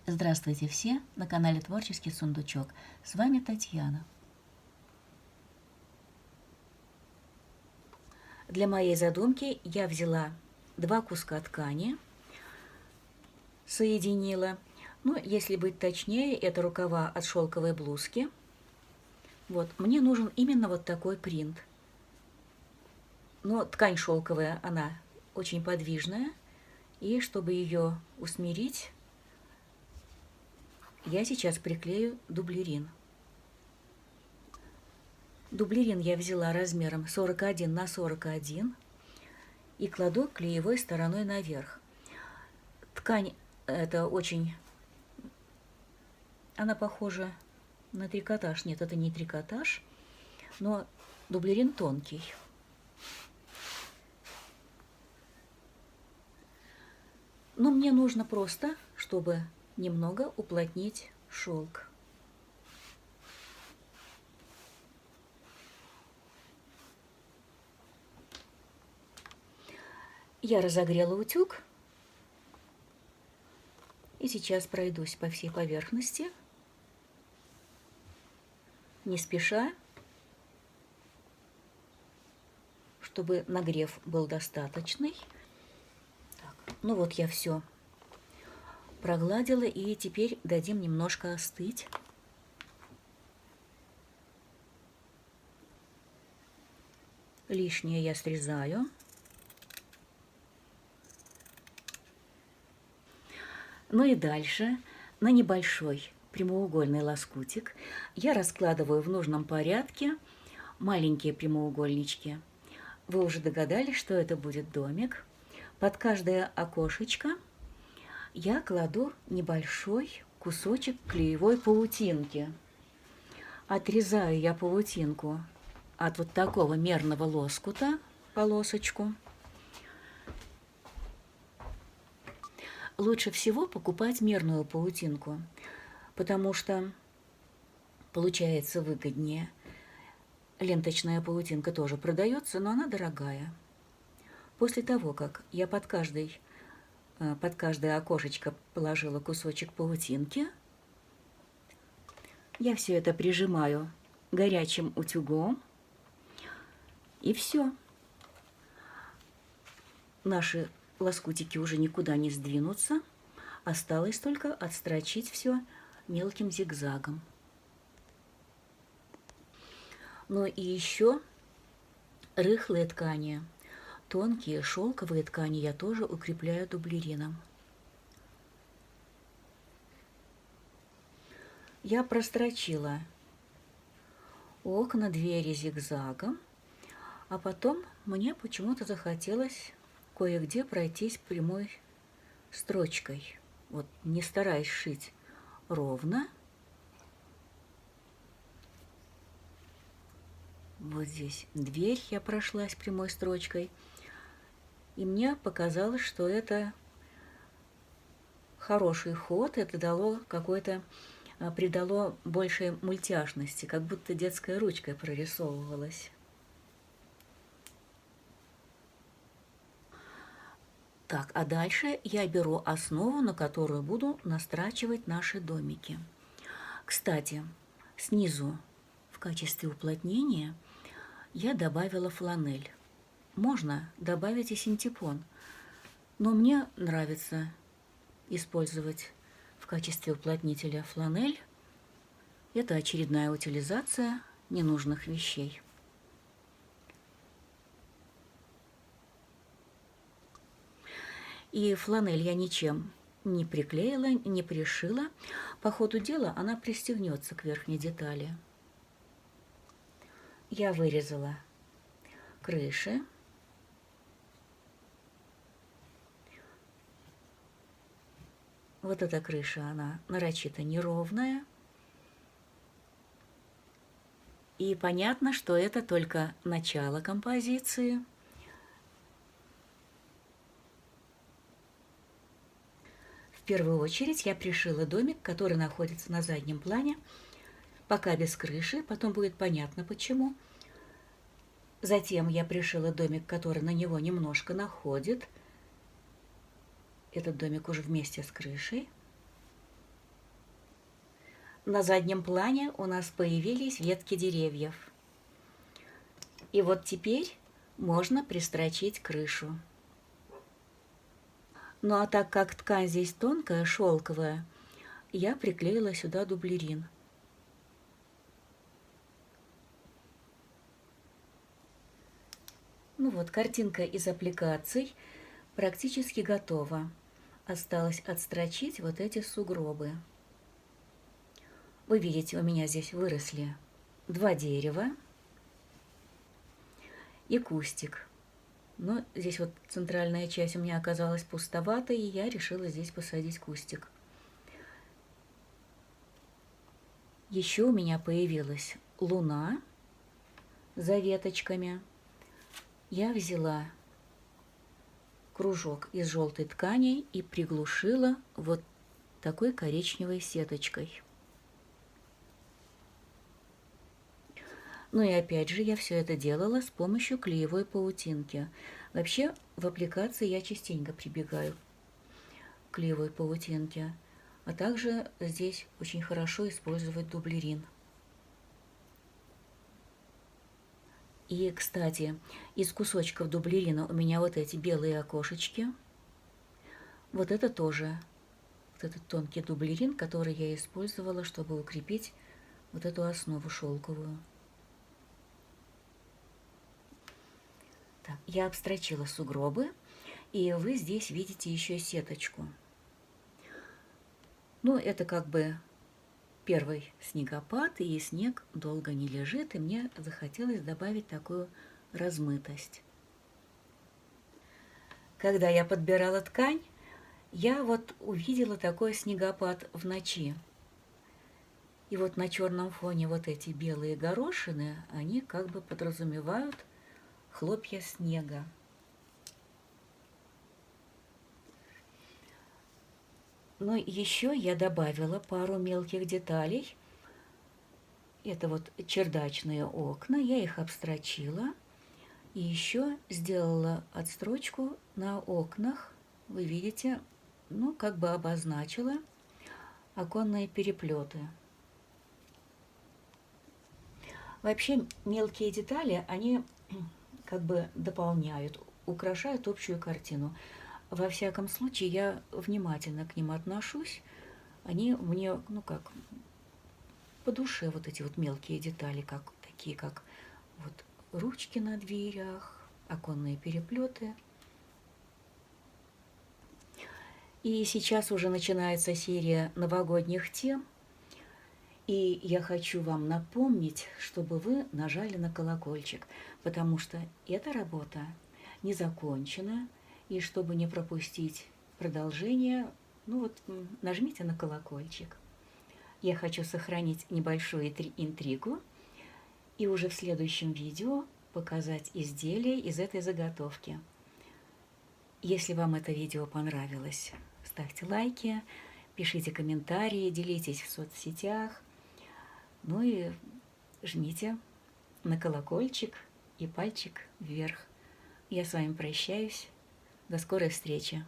Здравствуйте все на канале Творческий сундучок. С вами Татьяна. Для моей задумки я взяла два куска ткани, соединила. Ну, если быть точнее, это рукава от шелковой блузки. Вот, мне нужен именно вот такой принт. Но ткань шелковая, она очень подвижная. И чтобы ее усмирить, я сейчас приклею дублерин. Дублерин я взяла размером 41 на 41 и кладу клеевой стороной наверх. Ткань это очень, она похожа на трикотаж. Нет, это не трикотаж, но дублерин тонкий. Но мне нужно просто, чтобы немного уплотнить шелк. Я разогрела утюг и сейчас пройдусь по всей поверхности, не спеша, чтобы нагрев был достаточный. Так, ну вот я все прогладила, и теперь дадим немножко остыть. Лишнее я срезаю. Ну и дальше на небольшой прямоугольный лоскутик я раскладываю в нужном порядке маленькие прямоугольнички. Вы уже догадались, что это будет домик. Под каждое окошечко я кладу небольшой кусочек клеевой паутинки. Отрезаю я паутинку от вот такого мерного лоскута, полосочку. Лучше всего покупать мерную паутинку, потому что получается выгоднее. Ленточная паутинка тоже продается, но она дорогая. После того, как я под каждое окошечко положила кусочек паутинки, я все это прижимаю горячим утюгом, и все. Наши лоскутики уже никуда не сдвинутся. Осталось только отстрочить все мелким зигзагом. Ну и еще рыхлые ткани, тонкие шелковые ткани я тоже укрепляю дублерином. Я прострочила окна, двери зигзагом, а потом мне почему-то захотелось кое-где пройтись прямой строчкой. Вот не стараясь шить ровно. Вот здесь дверь я прошлась прямой строчкой. И мне показалось, что это хороший ход. Это дало какой-то, придало большей мультяшности, как будто детская ручкой прорисовывалась. Так, а дальше я беру основу, на которую буду настрачивать наши домики. Кстати, снизу в качестве уплотнения я добавила фланель. Можно добавить и синтепон, но мне нравится использовать в качестве уплотнителя фланель. Это очередная утилизация ненужных вещей. И фланель я ничем не приклеила, не пришила. По ходу дела она пристегнется к верхней детали. Я вырезала крыши. Вот эта крыша, она нарочито неровная. И понятно, что это только начало композиции. В первую очередь я пришила домик, который находится на заднем плане, пока без крыши, потом будет понятно почему. Затем я пришила домик, который на него немножко находит. Этот домик уже вместе с крышей. на заднем плане у нас появились ветки деревьев. И вот теперь можно пристрочить крышу. Ну а так как ткань здесь тонкая, шелковая, я приклеила сюда дублерин. Ну вот, картинка из аппликаций практически готова. Осталось отстрочить вот эти сугробы. Вы видите, у меня здесь выросли 2 дерева и кустик. Но здесь вот центральная часть у меня оказалась пустоватой, и я решила здесь посадить кустик. Еще у меня появилась луна за веточками. Я взяла кружок из желтой ткани и приглушила вот такой коричневой сеточкой. Ну и опять же я все это делала с помощью клеевой паутинки. Вообще в аппликации я частенько прибегаю к клеевой паутинке, а также здесь очень хорошо использовать дублерин. И, кстати, из кусочков дублерина у меня вот эти белые окошечки. Вот это тоже, вот этот тонкий дублерин, который я использовала, чтобы укрепить вот эту основу шелковую. Так, я обстрочила сугробы, и вы здесь видите еще сеточку. Ну, это как бы первый снегопад, и снег долго не лежит, и мне захотелось добавить такую размытость. Когда я подбирала ткань, я вот увидела такой снегопад в ночи. И вот на черном фоне вот эти белые горошины, они как бы подразумевают хлопья снега. Но еще я добавила пару мелких деталей. Это вот чердачные окна, я их обстрочила. И еще сделала отстрочку на окнах. Вы видите, ну, как бы обозначила оконные переплеты. Вообще мелкие детали, они как бы дополняют, украшают общую картину. Во всяком случае, я внимательно к ним отношусь. Они мне, ну как, по душе вот эти вот мелкие детали, как, такие как вот ручки на дверях, оконные переплеты. И сейчас уже начинается серия новогодних тем. И я хочу вам напомнить, чтобы вы нажали на колокольчик, потому что эта работа не закончена. И чтобы не пропустить продолжение, ну вот нажмите на колокольчик. Я хочу сохранить небольшую интригу и уже в следующем видео показать изделие из этой заготовки. Если вам это видео понравилось, ставьте лайки, пишите комментарии, делитесь в соцсетях, ну и жмите на колокольчик и пальчик вверх. Я с вами прощаюсь. До скорой встречи!